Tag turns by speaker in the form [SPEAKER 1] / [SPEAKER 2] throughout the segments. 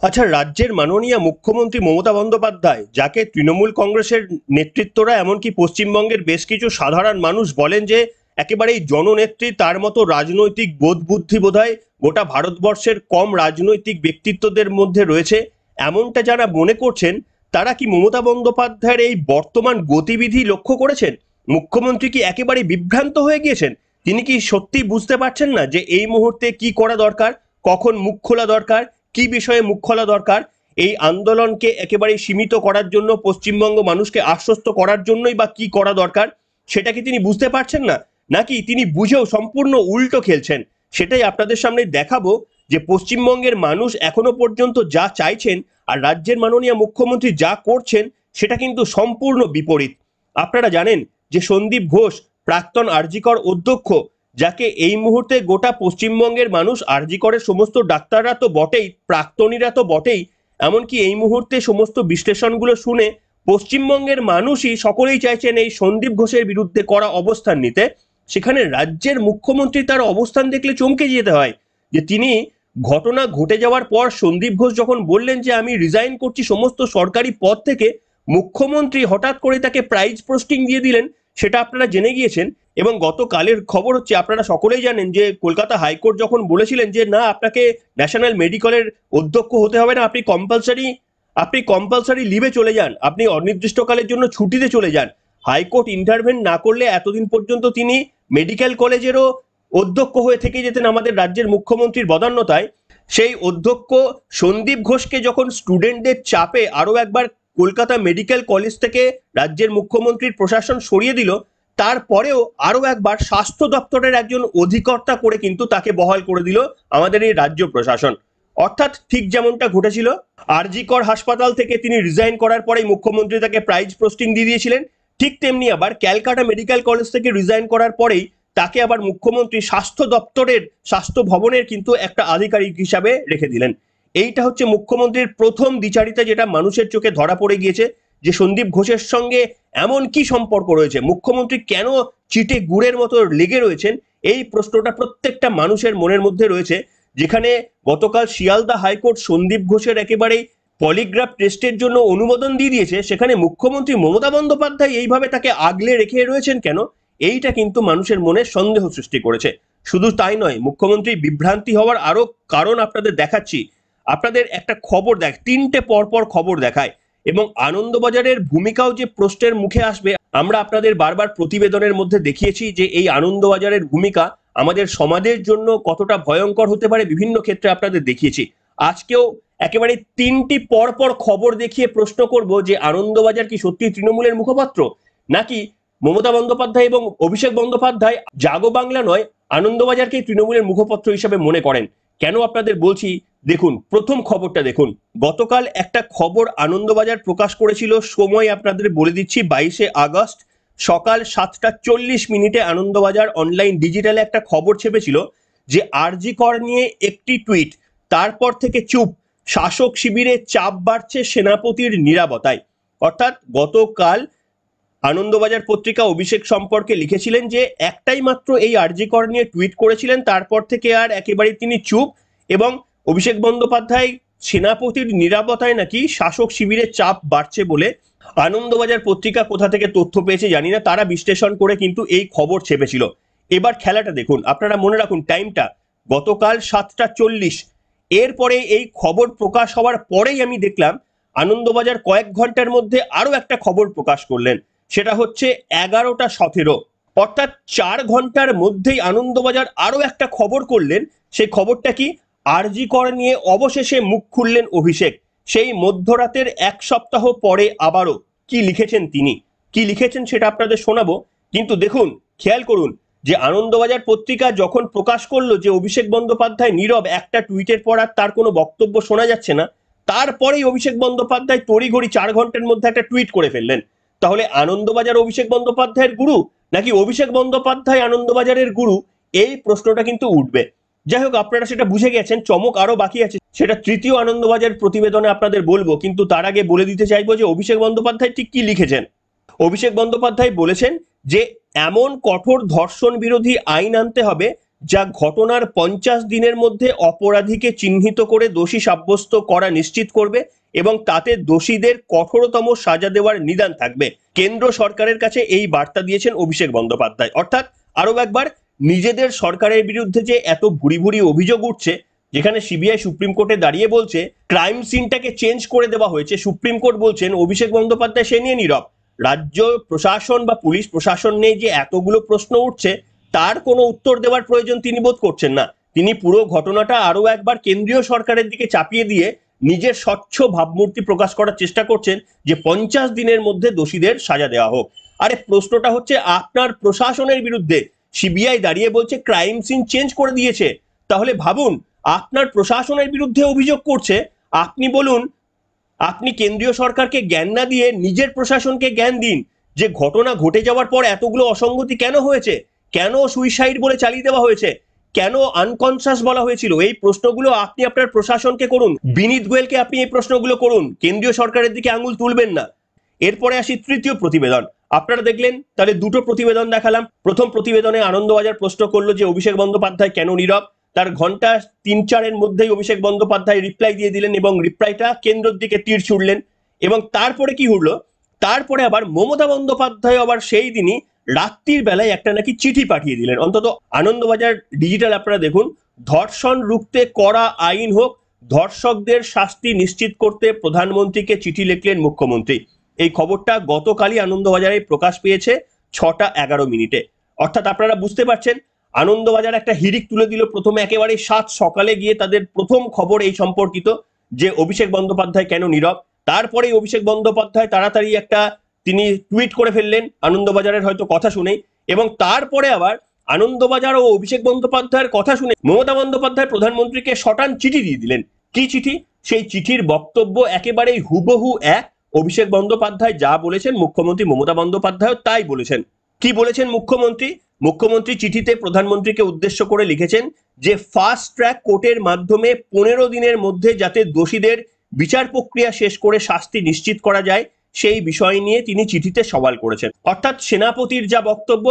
[SPEAKER 1] আচ্ছা, রাজ্যের মাননীয় মুখ্যমন্ত্রী মমতা বন্দ্যোপাধ্যায়, যাকে তৃণমূল কংগ্রেসের নেতৃত্বরা এমনকি পশ্চিমবঙ্গের বেশ কিছু সাধারণ মানুষ বলেন যে একেবারেই জননেত্রী, তার মতো রাজনৈতিক বোধ বুদ্ধি বোধহয় গোটা ভারতবর্ষের কম রাজনৈতিক ব্যক্তিত্বদের মধ্যে রয়েছে, এমনটা যারা মনে করছেন, তারা কি মমতা বন্দ্যোপাধ্যায়ের এই বর্তমান গতিবিধি লক্ষ্য করেছেন? মুখ্যমন্ত্রী কি একেবারে বিভ্রান্ত হয়ে গিয়েছেন? তিনি কি সত্যি বুঝতে পারছেন না যে এই মুহূর্তে কি করা দরকার, কখন মুখ খোলা দরকার, কি বিষয়ে মুখ খোলা দরকার? এই আন্দোলনকে একেবারে সীমিত করার জন্য, পশ্চিমবঙ্গ মানুষকে আশ্বস্ত করার জন্যই বা কি করা দরকার, সেটা কি তিনি বুঝতে পারছেন না? নাকি তিনি বুঝেও সম্পূর্ণ উল্টো খেলছেন? সেটাই আপনাদের সামনে দেখাবো যে পশ্চিমবঙ্গের মানুষ এখনো পর্যন্ত যা চাইছেন আর রাজ্যের মাননীয় মুখ্যমন্ত্রী যা করছেন সেটা কিন্তু সম্পূর্ণ বিপরীত। আপনারা জানেন যে সন্দীপ ঘোষ, প্রাক্তন আরজিকর অধ্যক্ষ, যাকে এই মুহূর্তে গোটা পশ্চিমবঙ্গের মানুষ, আরজি করে সমস্ত ডাক্তাররা তো বটেই, প্রাক্তনীরা তো বটেই, এমনকি এই মুহূর্তে সমস্ত বিশ্লেষণগুলো শুনে পশ্চিমবঙ্গের মানুষই সকলেই চাইছেন এই সন্দীপ ঘোষের বিরুদ্ধে কড়া অবস্থান নিতে। সেখানে রাজ্যের মুখ্যমন্ত্রী তার অবস্থান দেখলে চমকে যেতে হয় যে তিনি ঘটনা ঘটে যাওয়ার পর সন্দীপ ঘোষ যখন বললেন যে আমি রিজাইন করছি সমস্ত সরকারি পদ থেকে, মুখ্যমন্ত্রী হঠাৎ করে তাকে প্রাইজ পোস্টিং দিয়ে দিলেন, সেটা আপনারা জেনে গিয়েছেন। এবং গতকালের খবর হচ্ছে, আপনারা সকলেই জানেন যে কলকাতা হাইকোর্ট যখন বলেছিলেন যে না, আপনাকে ন্যাশনাল মেডিকেলের অধ্যক্ষ হতে হবে না, আপনি কম্পালসারি লিভে চলে যান, আপনি অনির্দিষ্টকালের জন্য ছুটিতে চলে যান, হাইকোর্ট ইন্টারভেন না করলে এতদিন পর্যন্ত তিনি মেডিকেল কলেজেরও অধ্যক্ষ হয়ে থেকে যেতেন আমাদের রাজ্যের মুখ্যমন্ত্রীর বদান্যতায়। সেই অধ্যক্ষ সন্দীপ ঘোষকে যখন স্টুডেন্টদের চাপে আরও একবার কলকাতা মেডিকেল কলেজ থেকে রাজ্যের মুখ্যমন্ত্রীর প্রশাসন সরিয়ে দিল, তারপরেও আরও একবার স্বাস্থ্য দপ্তরের একজন অধিকর্তা করে কিন্তু তাকে বহাল করে দিল আমাদের এই রাজ্য প্রশাসন। অর্থাৎ ঠিক যেমনটা ঘটেছিল আরজি কর হাসপাতাল থেকে তিনি রিজাইন করার পরেই মুখ্যমন্ত্রী তাকে প্রাইজ পোস্টিং দিয়ে দিয়েছিলেন, ঠিক তেমনি আবার ক্যালকাটা মেডিকেল কলেজ থেকে রিজাইন করার পরেই তাকে আবার মুখ্যমন্ত্রী স্বাস্থ্য দপ্তরের, স্বাস্থ্য ভবনের কিন্তু একটা আধিকারিক হিসাবে রেখে দিলেন। এইটা হচ্ছে মুখ্যমন্ত্রীর প্রথম দ্বিচারিতা, যেটা মানুষের চোখে ধরা পড়ে গিয়েছে যে সন্দীপ ঘোষের সঙ্গে এমন কি সম্পর্ক রয়েছে, মুখ্যমন্ত্রী কেন চিটে গুড়ের মতো লেগে রয়েছেন, এই প্রশ্নটা প্রত্যেকটা মানুষের মনের মধ্যে রয়েছে। যেখানে গতকাল শিয়ালদা হাইকোর্ট সন্দীপ ঘোষের একেবারেই পলিগ্রাফ টেস্টের জন্য অনুমোদন দিয়ে দিয়েছে, সেখানে মুখ্যমন্ত্রী মমতা বন্দ্যোপাধ্যায় এইভাবে তাকে আগলে রেখে রয়েছেন কেন, এইটা কিন্তু মানুষের মনে সন্দেহ সৃষ্টি করেছে। শুধু তাই নয়, মুখ্যমন্ত্রী বিভ্রান্তি হওয়ার আরো কারণ আপনাদের দেখাচ্ছি। আপনাদের একটা খবর তিনটে পরপর খবর দেখায়, এবং আনন্দবাজারের ভূমিকাও যে প্রশ্নের মুখে আসবে, আমরা আপনাদের বারবার প্রতিবেদনের মধ্যে দেখিয়েছি যে এই আনন্দবাজারের ভূমিকা আমাদের সমাজের জন্য কতটা ভয়ঙ্কর হতে পারে, বিভিন্ন ক্ষেত্রে আপনাদের দেখিয়েছি। আজকেও একেবারে তিনটি পরপর খবর দেখিয়ে প্রশ্ন করব যে আনন্দবাজার কি সত্যি তৃণমূলের মুখপাত্র, নাকি মমতা বন্দ্যোপাধ্যায় এবং অভিষেক বন্দ্যোপাধ্যায় জাগো বাংলা নয়, আনন্দবাজারকে তৃণমূলের মুখপত্র হিসাবে মনে করেন। কেন আপনাদের বলছি, দেখুন প্রথম খবরটা দেখুন। গতকাল একটা খবর আনন্দবাজার প্রকাশ করেছিল, সময় আপনাদের বলে দিচ্ছি, 22শে আগস্ট সকাল 7টা 40 মিনিটে আনন্দবাজার অনলাইন ডিজিটালে একটা খবর ছেপেছিল যে আরজি কর নিয়ে একটি টুইট, তারপর থেকে চুপ, শাসক শিবিরে চাপ বাড়ছে সেনাপতির নিরাপত্তায়। অর্থাৎ গতকাল আনন্দবাজার পত্রিকা অভিষেক সম্পর্কে লিখেছিলেন যে একটাই মাত্র এই আরজি কর নিয়ে টুইট করেছিলেন, তারপর থেকে আর একেবারে তিনি চুপ। এবং অভিষেক বন্দ্যোপাধ্যায় সেনাপতির নিরাপত্তায় নাকি শাসক শিবিরের চাপ বাড়ছে বলে আনন্দবাজার পত্রিকা কোথা থেকে তথ্য পেয়েছে জানি না, তারা বিশ্লেষণ করে কিন্তু এই খবর ছেপেছিল। এবার খেলাটা দেখুন, আপনারা মনে রাখুন টাইমটা, গতকাল 7টা 40। এরপরে এই খবর প্রকাশ হওয়ার পরেই আমি দেখলাম আনন্দবাজার কয়েক ঘন্টার মধ্যে আরো একটা খবর প্রকাশ করলেন, সেটা হচ্ছে 11টা 17। অর্থাৎ 4 ঘন্টার মধ্যেই আনন্দবাজার আরো একটা খবর করলেন। সেই খবরটা কি, আরজি কর নিয়ে অবশেষে মুখ খুললেন অভিষেক। সেই মধ্যরাতের 1 সপ্তাহ পরে আবারও কি লিখেছেন তিনি, কি লিখেছেন সেটা আপনাদের শোনাবো। কিন্তু দেখুন, খেয়াল করুন যে আনন্দবাজার পত্রিকা যখন প্রকাশ করলো যে অভিষেক বন্দ্যোপাধ্যায় নীরব, একটা টুইটের পর আর তার কোনো বক্তব্য শোনা যাচ্ছে না, তারপরেই অভিষেক বন্দ্যোপাধ্যায় তড়িঘড়ি 4 ঘন্টার মধ্যে একটা টুইট করে ফেললেন। তাহলে আনন্দবাজার অভিষেক বন্দ্যোপাধ্যায়ের গুরু, নাকি অভিষেক বন্দ্যোপাধ্যায় আনন্দবাজারের গুরু, এই প্রশ্নটা কিন্তু উঠবে। যাই হোক, আপনারা সেটা বুঝে গেছেন, চমক আরো বাকি আছে, সেটা তৃতীয় আনন্দবাজার প্রতিবেদনে আপনাদের বলবো। কিন্তু তার আগে বলে দিতে চাইবো যে অভিষেক বন্দ্যোপাধ্যায় ঠিক কি লিখেছেন। অভিষেক বন্দ্যোপাধ্যায় বলেছেন যে এমন কঠোর ধর্ষণ বিরোধী আইন আনতে হবে যা ঘটনার 50 দিনের মধ্যে অপরাধীকে চিহ্নিত করে দোষী সাব্যস্ত করা নিশ্চিত করবে এবং তাতে দোষীদের কঠোরতম সাজা দেওয়ার নিদান থাকবে। কেন্দ্র সরকারের কাছে এই বার্তা দিয়েছেন অভিষেক বন্দ্যোপাধ্যায়। অর্থাৎ আরো একবার নিজেদের সরকারের বিরুদ্ধে যে এত ভুরি ভুরি অভিযোগ উঠছে, যেখানে সিবিআই সুপ্রিম কোর্টে দাঁড়িয়ে বলছে ক্রাইম সিনটাকে চেঞ্জ করে দেওয়া হয়েছে, সুপ্রিম কোর্ট বলছেন অভিষেক বন্দ্যোপাধ্যায় সে নিয়ে নীরব। রাজ্য প্রশাসন বা পুলিশ প্রশাসন নিয়ে যে এতগুলো প্রশ্ন উঠছে তার কোনো উত্তর দেওয়ার প্রয়োজন তিনি বোধ করছেন না। তিনি পুরো ঘটনাটা আরো একবার কেন্দ্রীয় সরকারের দিকে চাপিয়ে দিয়ে নিজের স্বচ্ছ ভাবমূর্তি প্রকাশ করার চেষ্টা করছেন যে 50 দিনের মধ্যে দোষীদের সাজা দেওয়া হোক। আরে প্রশ্নটা হচ্ছে আপনার প্রশাসনের বিরুদ্ধে সিবিআই দাঁড়িয়ে বলছে ক্রাইম সিন চেঞ্জ করে দিয়েছে, তাহলে ভাবুন আপনার প্রশাসনের বিরুদ্ধে অভিযোগ করছে, আপনি বলুন, আপনি কেন্দ্রীয় সরকারকে জ্ঞান না দিয়ে নিজের প্রশাসনকে জ্ঞান দিন যে ঘটনা ঘটে যাওয়ার পর এতগুলো অসঙ্গতি কেন হয়েছে, কেন সুইসাইড বলে চালিয়ে দেওয়া হয়েছে, কেন আনকনসাস বলা হয়েছিল। এই প্রশ্নগুলো আপনি আপনার প্রশাসনকে করুন, বিনীত গোয়েলকে আপনি এই প্রশ্নগুলো করুন, কেন্দ্রীয় সরকারের দিকে আঙুল তুলবেন না। এরপরে আসি তৃতীয় প্রতিবেদন। আপনারা দেখলেন তাহলে দুটো প্রতিবেদন দেখালাম। প্রথম প্রতিবেদনে আনন্দবাজার প্রশ্ন করলো যে অভিষেক বন্দ্যোপাধ্যায় কেন নীরব। তার ঘন্টা 3-4-এর মধ্যেই অভিষেক বন্দ্যোপাধ্যায় রিপ্লাই দিয়ে দিলেন এবং রিপ্লাইটা কেন্দ্রের দিকে তীর ছুড়লেন। এবং তারপরে কি হলো, তারপরে আবার মমতা বন্দ্যোপাধ্যায় আবার সেই দিনই রাত্রির বেলায় একটা নাকি চিঠি পাঠিয়ে দিলেন। অন্তত আনন্দবাজার ডিজিটাল আপনারা দেখুন, ধর্ষণ রুখতে কড়া আইন হোক, ধর্ষকদের শাস্তি নিশ্চিত করতে প্রধানমন্ত্রীকে চিঠি লিখলেন মুখ্যমন্ত্রী। এই খবরটা গতকালই আনন্দবাজারে প্রকাশ পেয়েছে 6:11 অর্থাৎ আপনারা বুঝতে পারছেন আনন্দবাজার একটা হিড়িক তুলে দিল। প্রথমে একেবারে 7 সকালে গিয়ে তাদের প্রথম খবর এই সম্পর্কিত যে অভিষেক বন্দ্যোপাধ্যায় কেন নীরব। তারপরে অভিষেক বন্দ্যোপাধ্যায় তাড়াতাড়ি একটা তিনি টুইট করে ফেললেন আনন্দবাজারের হয়তো কথা শুনে, এবং তারপরে আবার আনন্দবাজার ও অভিষেক বন্দ্যোপাধ্যায়ের কথা শুনে মমতা বন্দ্যোপাধ্যায় প্রধানমন্ত্রীকে শটান চিঠি দিয়ে দিলেন। কি চিঠি? সেই চিঠির বক্তব্য একেবারেই হুবহু এক। অভিষেক বন্দ্যোপাধ্যায় যা বলেছেন মুখ্যমন্ত্রী মমতা বন্দ্যোপাধ্যায় তাই বলেছেন। কি বলেছেন মুখ্যমন্ত্রী? মুখ্যমন্ত্রী চিঠিতে প্রধানমন্ত্রীকে উদ্দেশ্য করে লিখেছেন যে ফাস্ট ট্র্যাক কোর্টের মাধ্যমে 15 দিনের মধ্যে যাতে দোষীদের বিচার প্রক্রিয়া শেষ করে শাস্তি নিশ্চিত করা যায় সেই বিষয় নিয়ে তিনি চিঠিতে সওয়াল করেছেন। অর্থাৎ সেনাপতির যা বক্তব্য,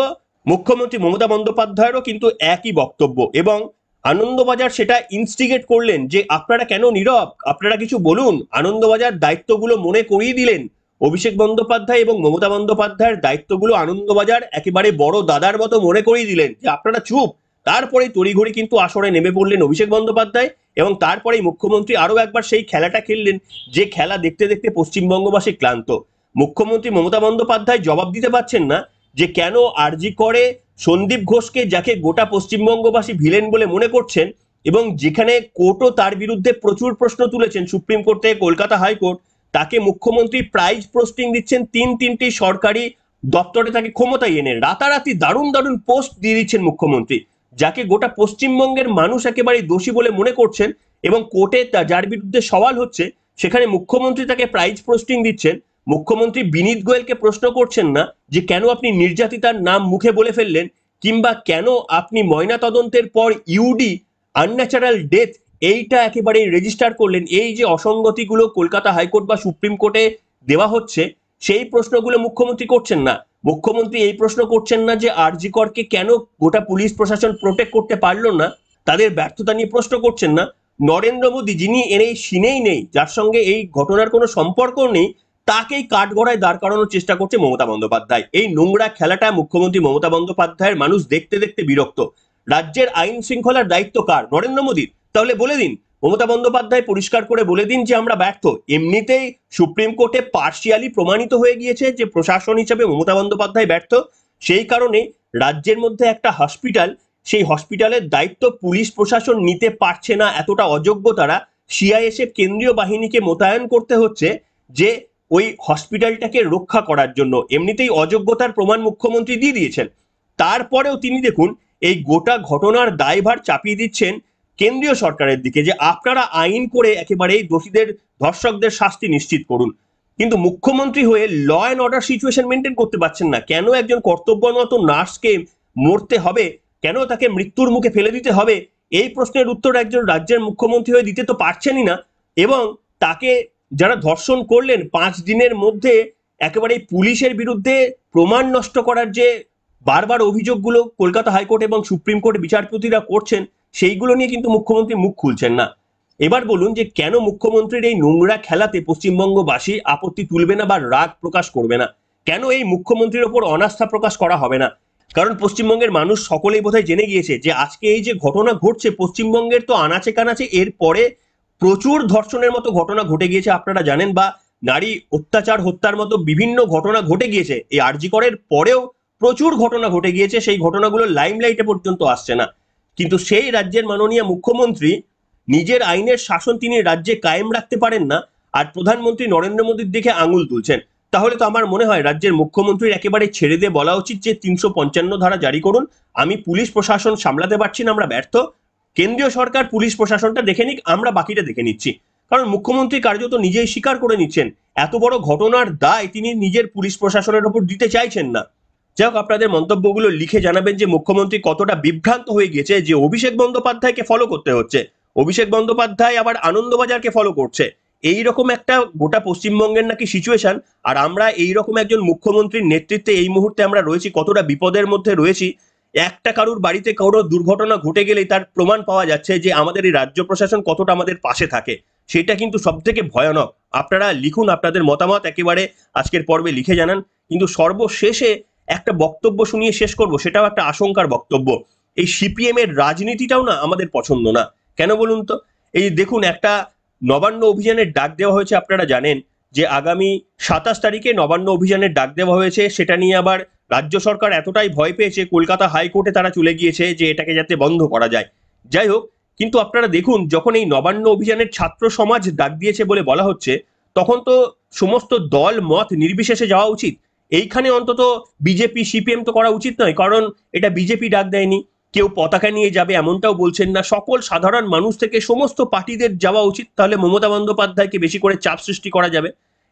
[SPEAKER 1] মুখ্যমন্ত্রী মমতা বন্দ্যোপাধ্যায়েরও কিন্তু একই বক্তব্য, এবং আনন্দবাজার সেটা ইনস্টিগেট করলেন যে আপনারা কেন নীরব, আপনারা কিছু বলুন। আনন্দবাজার দায়িত্বগুলো মনে করিয়ে দিলেন অভিষেক বন্দ্যোপাধ্যায় এবং মমতা বন্দ্যোপাধ্যায়ের দায়িত্বগুলো আনন্দবাজার একেবারে বড় দাদার মতো মনে করিয়ে দিলেন যে আপনারা চুপ। তারপরে তড়িঘড়ি কিন্তু আসরে নেমে পড়লেন অভিষেক বন্দ্যোপাধ্যায়, এবং তারপরেই মুখ্যমন্ত্রী আরো একবার সেই খেলাটা খেললেন যে খেলা দেখতে দেখতে পশ্চিমবঙ্গবাসী ক্লান্ত। মুখ্যমন্ত্রী মমতা বন্দ্যোপাধ্যায় জবাব দিতে পারছেন না যে কেন আরজি করে সন্দীপ ঘোষকে, যাকে গোটা পশ্চিমবঙ্গবাসী ভিলেন বলে মনে করছেন এবং যেখানে কোর্টও তার বিরুদ্ধে প্রচুর প্রশ্ন তুলেছেন, সুপ্রিম কোর্ট থেকে কলকাতা হাইকোর্ট, তাকে মুখ্যমন্ত্রী প্রাইজ পোস্টিং দিচ্ছেন 3টি সরকারি দপ্তরে, তাকে ক্ষমতায় এনে রাতারাতি দারুণ দারুণ পোস্ট দিয়ে দিচ্ছেন মুখ্যমন্ত্রী, যাকে গোটা পশ্চিমবঙ্গের মানুষ একেবারে দোষী বলে মনে করছেন, এবং কোর্টে যার বিরুদ্ধে সওয়াল হচ্ছে সেখানে মুখ্যমন্ত্রী তাকে প্রাইজ পোস্টিং দিচ্ছেন। মুখ্যমন্ত্রী বিনীত গোয়েলকে প্রশ্ন করছেন না যে কেন আপনি নির্যাতিতার নাম মুখে বলে ফেললেন, কিংবা কেন আপনি ময়না তদন্তের পর ইউডি আনন্যাচারাল ডেথ এইটা একেবারে রেজিস্টার করলেন। এই যে অসঙ্গতিগুলো কলকাতা হাইকোর্ট বা সুপ্রিম কোর্টে দেওয়া হচ্ছে সেই প্রশ্নগুলো মুখ্যমন্ত্রী করছেন না। মুখ্যমন্ত্রী এই প্রশ্ন করছেন না যে আরজি করকে কেন গোটা পুলিশ প্রশাসন প্রোটেক্ট করতে পারলো না, তাদের ব্যর্থতা নিয়ে প্রশ্ন করছেন না। নরেন্দ্র মোদী, যিনি এই সিনেই নেই, যার সঙ্গে এই ঘটনার কোনো সম্পর্ক নেই, তাকেই কাঠগড়ায় দাঁড় করানোর চেষ্টা করছে মমতা বন্দ্যোপাধ্যায়। এই নোংরা খেলাটা মুখ্যমন্ত্রী মমতা বন্দ্যোপাধ্যায়ের মানুষ দেখতে দেখতে বিরক্ত। রাজ্যের আইন শৃঙ্খলার দায়িত্ব কার? নরেন্দ্র মোদীর। তাহলে বলে দিন, মমতা বন্দ্যোপাধ্যায় পরিষ্কার করে বলে দিন যে আমরা ব্যর্থ। এমনিতেই সুপ্রিম কোর্টে পার্শিয়ালি প্রমাণিত হয়ে গিয়েছে যে প্রশাসন হিসেবে মমতা বন্দ্যোপাধ্যায় ব্যর্থ। সেই কারণে রাজ্যের মধ্যে একটা হসপিটাল, সেই হসপিটালের দায়িত্ব পুলিশ প্রশাসন নিতে পারছে না, এতটা অযোগ্য তারা। সিআইএসএফ কেন্দ্রীয় বাহিনীকে মোতায়েন করতে হচ্ছে যে ওই হসপিটালটাকে রক্ষা করার জন্য। এমনিতেই অযোগ্যতার প্রমাণ মুখ্যমন্ত্রী দিয়ে দিয়েছেন, তারপরেও তিনি দেখুন এই গোটা ঘটনার দায়ভার চাপিয়ে দিচ্ছেন কেন্দ্রীয় সরকারের দিকে যে আপনারা আইন করে একেবারেই দোষীদের, ধর্ষকদের শাস্তি নিশ্চিত করুন। কিন্তু মুখ্যমন্ত্রী হয়ে law and order situation maintain করতে পারছেন না। কেন একজন কর্তব্যরত নার্সকে মরতে হবে, কেন তাকে মৃত্যুর মুখে ফেলে দিতে হবে, এই প্রশ্নের উত্তর একজন রাজ্যের মুখ্যমন্ত্রী হয়ে দিতে তো পারছেনই না। এবং তাকে যারা ধর্ষণ করলেন 5 দিনের মধ্যে একেবারে পুলিশের বিরুদ্ধে প্রমাণ নষ্ট করার যে বারবার অভিযোগগুলো কলকাতা হাইকোর্ট এবং সুপ্রিম কোর্ট বিচারপতিরা করছেন, সেইগুলো নিয়ে কিন্তু মুখ্যমন্ত্রী মুখ খুলছেন না। এবার বলুন যে কেন মুখ্যমন্ত্রীর এই নোংরা খেলাতে পশ্চিমবঙ্গবাসী আপত্তি তুলবে না বা রাগ প্রকাশ করবে না? কেন এই মুখ্যমন্ত্রীর ওপর অনাস্থা প্রকাশ করা হবে না? কারণ পশ্চিমবঙ্গের মানুষ সকলেই বোধহয় জেনে গিয়েছে যে আজকে এই যে ঘটনা ঘটছে পশ্চিমবঙ্গের, তো আনাচে কানাচে এর পরে প্রচুর ধর্ষণের মতো ঘটনা ঘটে গিয়েছে আপনারা জানেন, বা নারী অত্যাচার হত্যার মতো বিভিন্ন ঘটনা ঘটে গিয়েছে। এই আরজি করের পরেও প্রচুর ঘটনা ঘটে গিয়েছে, সেই ঘটনাগুলো লাইমলাইটে পর্যন্ত আসছে না। কিন্তু সেই রাজ্যের মাননীয় মুখ্যমন্ত্রী নিজের আইনের শাসন তিনি রাজ্যে কায়েম রাখতে পারেন না, আর প্রধানমন্ত্রী নরেন্দ্র মোদীর দিকে আঙুল তুলছেন। তাহলে তো আমার মনে হয় রাজ্যের মুখ্যমন্ত্রীর একেবারে ছেড়ে দিয়ে বলা উচিত যে 355 ধারা জারি করুন, আমি পুলিশ প্রশাসন সামলাতে পারছি না, আমরা ব্যর্থ, কেন্দ্রীয় সরকার পুলিশ প্রশাসনটা দেখে নিক, আমরা বাকিটা দেখে নিচ্ছি। কারণ মুখ্যমন্ত্রী কার্যত নিজেই স্বীকার করে নিচ্ছেন এত বড় ঘটনার দায় তিনি নিজের পুলিশ প্রশাসনের উপর দিতে চাইছেন না। যাই হোক, আপনাদের মন্তব্যগুলো লিখে জানাবেন যে মুখ্যমন্ত্রী কতটা বিভ্রান্ত হয়ে গেছে যে অভিষেক বন্দ্যোপাধ্যায়কে ফলো করতে হচ্ছে, অভিষেক বন্দ্যোপাধ্যায় আবার আনন্দবাজারকে ফলো করছে, এইরকম একটা গোটা পশ্চিমবঙ্গের নাকি সিচুয়েশন। আর আমরা এইরকম একজন মুখ্যমন্ত্রীর নেতৃত্বে এই মুহূর্তে আমরা রয়েছি, কতটা বিপদের মধ্যে রয়েছি। একটা কারুর বাড়িতে কারো দুর্ঘটনা ঘটে গেলেই তার প্রমাণ পাওয়া যাচ্ছে যে আমাদের এই রাজ্য প্রশাসন কতটা আমাদের পাশে থাকে, সেটা কিন্তু সব থেকে ভয়ানক। আপনারা লিখুন আপনাদের মতামত, একেবারে আজকের পর্বে লিখে জানান। কিন্তু সর্বশেষে একটা বক্তব্য শুনিয়ে শেষ করব, সেটাও একটা আশঙ্কার বক্তব্য। এই সিপিএম এর রাজনীতিটাও না আমাদের পছন্দ না। কেন বলুন তো? এই দেখুন, একটা নবান্ন অভিযানের ডাক দেওয়া হয়েছে, আপনারা জানেন যে আগামী 27 তারিখে নবান্ন অভিযানের ডাক দেওয়া হয়েছে। সেটা নিয়ে আবার রাজ্য সরকার এতটাই ভয় পেয়েছে, কলকাতা হাইকোর্টে তারা চলে গিয়েছে যে এটাকে যাতে বন্ধ করা যায়। যাই হোক, কিন্তু আপনারা দেখুন যখন এই নবান্ন অভিযানের ছাত্র সমাজ ডাক দিয়েছে বলে বলা হচ্ছে, তখন তো সমস্ত দল মত নির্বিশেষে যাওয়া উচিত। এইখানে অন্তত বিজেপি সিপিএম তো করা উচিত নয়, কারণ এটা বিজেপি ডাক দেয়নি। কেউ পতাকা নিয়ে যাবে এমনটাও বলছেন না, সকল সাধারণ মানুষ থেকে সমস্ত পার্টিদের যাওয়া উচিত, তাহলে মমতা বন্দ্যোপাধ্যায়কে বেশি করে চাপ সৃষ্টি করা যাবে।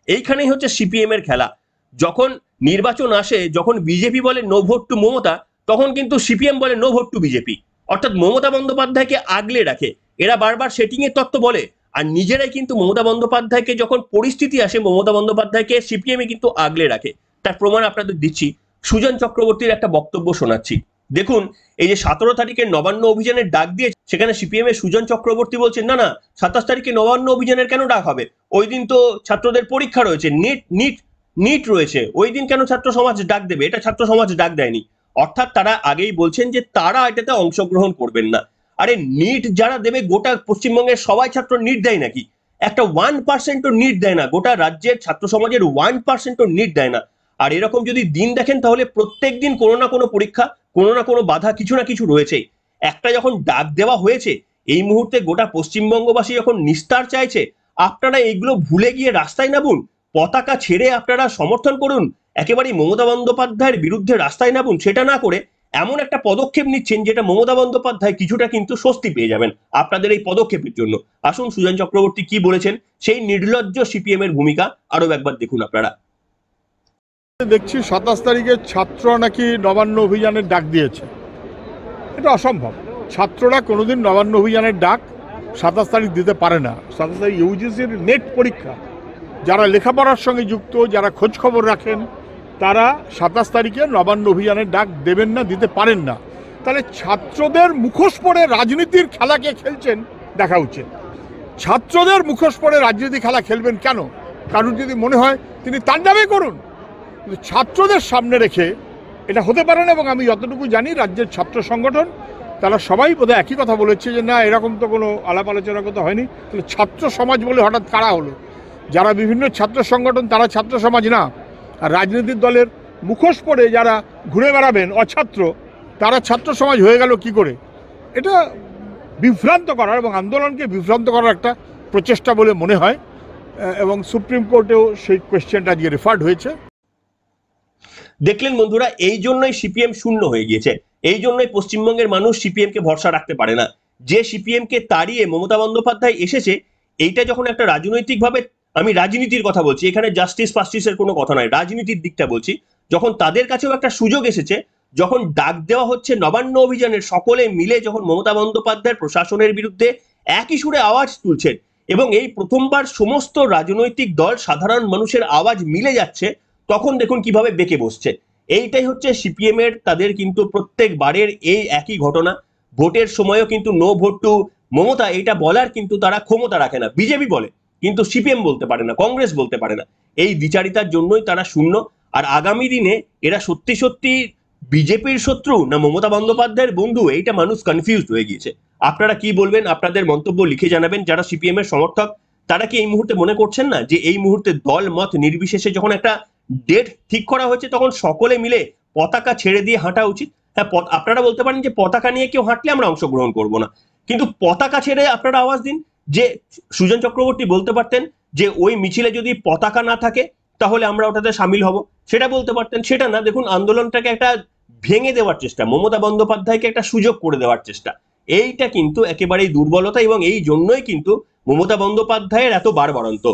[SPEAKER 1] এইখানেই হচ্ছে সিপিএম এর খেলা। যখন নির্বাচন আসে, যখন বিজেপি বলে নো ভোট টু মমতা, তখন কিন্তু সিপিএম বলে নো ভোট টু বিজেপি, অর্থাৎ মমতা বন্দ্যোপাধ্যায়কে আগলে রাখে। এরা বারবার সেটিং এর তত্ত্ব বলে, আর নিজেরাই কিন্তু মমতা বন্দ্যোপাধ্যায়কে যখন পরিস্থিতি আসে, মমতা বন্দ্যোপাধ্যায়কে সিপিএম কিন্তু আগলে রাখে। তার প্রমাণ আপনাদের দিচ্ছি, সুজন চক্রবর্তীর একটা বক্তব্য শোনাচ্ছি। দেখুন, এই যে 17 তারিখে নবান্ন অভিযানের ডাক দিয়ে সেখানে সিপিএম এর সুজন চক্রবর্তী বলছেন না না 27 তারিখে নবান্ন অভিযানের কেন ডাক হবে, ওই দিন তো ছাত্রদের পরীক্ষা রয়েছে, নিট রয়েছে, ওই দিন কেন ছাত্র সমাজ ডাক দেবে, এটা ছাত্র সমাজ ডাক দেয়নি। অর্থাৎ তারা আগেই বলছেন যে তারা এটাতে অংশগ্রহণ করবেন না। আরে নিট যারা দেবে, গোটা পশ্চিমবঙ্গের সবাই ছাত্র নিট দেয় নাকি? একটা 1% নিট দেয় না, গোটা রাজ্যের ছাত্র সমাজের 1% নিট দেয় না। আর এরকম যদি দিন দেখেন তাহলে প্রত্যেক দিন কোনো না কোনো পরীক্ষা, কোনো না কোনো বাধা, কিছু না কিছু রয়েছে। একটা যখন ডাক দেওয়া হয়েছে, এই মুহূর্তে গোটা পশ্চিমবঙ্গবাসী যখন নিস্তার চাইছে, আপনারা এইগুলো ভুলে গিয়ে রাস্তায় নামুন, পতাকা ছেড়ে আপনারা সমর্থন করুন, একেবারেই মমতা বন্দ্যোপাধ্যায়ের বিরুদ্ধে রাস্তায় নামুন। সেটা না করে এমন একটা পদক্ষেপ নিচ্ছেন যেটা মমতা বন্দ্যোপাধ্যায় কিছুটা কিন্তু স্বস্তি পেয়ে যাবেন আপনাদের এই পদক্ষেপের জন্য। আসুন সুজন চক্রবর্তী কি বলেছেন, সেই নির্লজ্জ সিপিএম এর ভূমিকা আরো একবার দেখুন আপনারা।
[SPEAKER 2] দেখছি 27 তারিখে ছাত্ররা নাকি নবান্ন অভিযানের ডাক দিয়েছে। এটা অসম্ভব। ছাত্ররা কোনোদিন নবান্ন অভিযানের ডাক 27 তারিখ দিতে পারে না। 27 তারিখ ইউজিসির নেট পরীক্ষা। যারা লেখাপড়ার সঙ্গে যুক্ত, যারা খোঁজ খবর রাখেন, তারা 27 তারিখে নবান্ন অভিযানের ডাক দেবেন না, দিতে পারেন না। তাহলে ছাত্রদের মুখোশ পরে রাজনীতির খেলাকে খেলছেন দেখা উচিত। ছাত্রদের মুখোশ পরে রাজনীতি খেলা খেলবেন কেন? কারণ যদি মনে হয় তিনি তার নামে করুন, কিন্তু ছাত্রদের সামনে রেখে এটা হতে পারে না। এবং আমি যতটুকু জানি রাজ্যের ছাত্র সংগঠন তারা সবাই বোধহয় একই কথা বলেছে যে না, এরকম তো কোনো আলাপ আলোচনার কথা হয়নি। তাহলে ছাত্র সমাজ বলে হঠাৎ কারা হলো? যারা বিভিন্ন ছাত্র সংগঠন তারা ছাত্র সমাজ না, আর রাজনৈতিক দলের মুখোশ পরে যারা ঘুরে বেড়াবেন অছাত্র, তারা ছাত্র সমাজ হয়ে গেল কি করে? এটা বিভ্রান্ত করার এবং আন্দোলনকে বিভ্রান্ত করার একটা প্রচেষ্টা বলে মনে হয়, এবং সুপ্রিম কোর্টেও সেই কোয়েশ্চেনটা দিয়ে রেফার্ড হয়েছে।
[SPEAKER 1] দেখলেন বন্ধুরা, এই জন্যই সিপিএম শূন্য হয়ে গিয়েছে, এই জন্যই পশ্চিমবঙ্গের মানুষ সিপিএম কে ভরসা রাখতে পারে না। যে সিপিএম কে তাড়িয়ে মমতা বন্দ্যোপাধ্যায় এসেছে, এইটা যখন একটা রাজনৈতিক ভাবে, আমি রাজনীতির কথা বলছি, এখানে জাস্টিস ফাস্টিসের কোনো কথা নয়, রাজনীতির দিকটা বলছি, যখন তাদের কাছেও একটা সুযোগ এসেছে, যখন ডাক দেওয়া হচ্ছে নবান্ন অভিযানের, সকলে মিলে যখন মমতা বন্দ্যোপাধ্যায়ের প্রশাসনের বিরুদ্ধে একই সুরে আওয়াজ তুলছেন, এবং এই প্রথমবার সমস্ত রাজনৈতিক দল সাধারণ মানুষের আওয়াজ মিলে যাচ্ছে, তখন দেখুন কিভাবে বেঁকে বসছে। এইটাই হচ্ছে সিপিএম এর তাদের কিন্তু প্রত্যেকবারের এই একই ঘটনা। ভোটের সময়ও কিন্তু নো ভোট টু মমতা এটা বলার কিন্তু তারা ক্ষমতা রাখে না। বিজেপি বলে কিন্তু সিপিএম বলতে পারে না, কংগ্রেস বলতে পারে না। এই দ্বিচারিতার জন্যই তারা শূন্য। আর আগামী দিনে এরা সত্যি সত্যি বিজেপির শত্রু না মমতা বন্দ্যোপাধ্যায়ের বন্ধু, এইটা মানুষ কনফিউজড হয়ে গিয়েছে। আপনারা কি বলবেন? আপনাদের মন্তব্য লিখে জানাবেন। যারা সিপিএম এর সমর্থক তারা কি এই মুহূর্তে মনে করছেন না যে এই মুহূর্তে দল মত নির্বিশেষে যখন একটা ডেট ঠিক করা হয়েছে তখন সকলে মিলে পতাকা ছেড়ে দিয়ে হাঁটা উচিত? হ্যাঁ, আপনারা বলতে পারেন যে পতাকা নিয়ে কেউ হাঁটলে আমরা অংশগ্রহণ করব না, কিন্তু পতাকা ছেড়ে আপনারা আওয়াজ দিন। যে সুজন চক্রবর্তী বলতে পারতেন যে ওই মিছিলে যদি পতাকা না থাকে তাহলে আমরা ওটাতে সামিল হব, সেটা বলতে পারতেন। সেটা না, দেখুন আন্দোলনটাকে একটা ভেঙে দেওয়ার চেষ্টা, মমতা বন্দ্যোপাধ্যায়কে একটা সুযোগ করে দেওয়ার চেষ্টা। এইটা কিন্তু একেবারেই দুর্বলতা, এবং এই জন্যই কিন্তু মমতা বন্দ্যোপাধ্যায়ের এত বাড়বাড়ন্ত।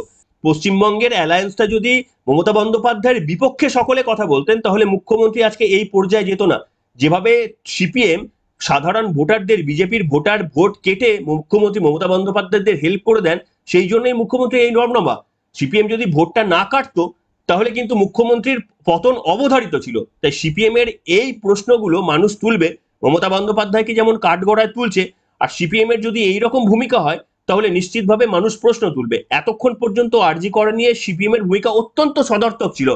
[SPEAKER 1] পশ্চিমবঙ্গের অ্যালায়েন্সটা যদি মমতা বন্দ্যোপাধ্যায়ের বিপক্ষে সকলে কথা বলতেন তাহলে মুখ্যমন্ত্রী আজকে এই পর্যায়ে যেত না। যেভাবে সিপিএম সাধারণ ভোটারদের, বিজেপির ভোটার ভোট কেটে মুখ্যমন্ত্রী মমতা বন্দ্যোপাধ্যায়দের হেল্প করে দেন, সেই জন্যই মুখ্যমন্ত্রী এই নরনমা। সিপিএম যদি ভোটটা না কাটতো তাহলে কিন্তু মুখ্যমন্ত্রীর পতন অবধারিত ছিল। তাই সিপিএম এর এই প্রশ্নগুলো মানুষ তুলবে। মমতা বন্দ্যোপাধ্যায়কে যেমন কাঠগড়ায় তুলছে, আর সিপিএম এর যদি এইরকম ভূমিকা হয় তাহলে নিশ্চিতভাবে মানুষ প্রশ্ন তুলবে। এতক্ষণ পর্যন্ত আরজি কর নিয়ে সিপিএম এর ভূমিকা অত্যন্ত সদর্থক ছিল।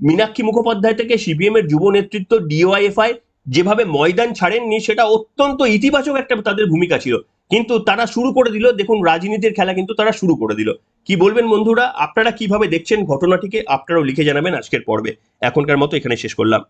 [SPEAKER 1] মীনাক্ষী মুখোপাধ্যায় থেকে সিপিএম এর যুব নেতৃত্ব, ডিওয়াইএফআই যেভাবে ময়দান ছাড়েননি সেটা অত্যন্ত ইতিবাচক একটা তাদের ভূমিকা ছিল। কিন্তু তারা শুরু করে দিল, দেখুন রাজনীতির খেলা কিন্তু তারা শুরু করে দিল। কি বলবেন বন্ধুরা? আপনারা কিভাবে দেখছেন ঘটনাটিকে? আপনারাও লিখে জানাবেন আজকের পর্বে। এখনকার মতো এখানে শেষ করলাম।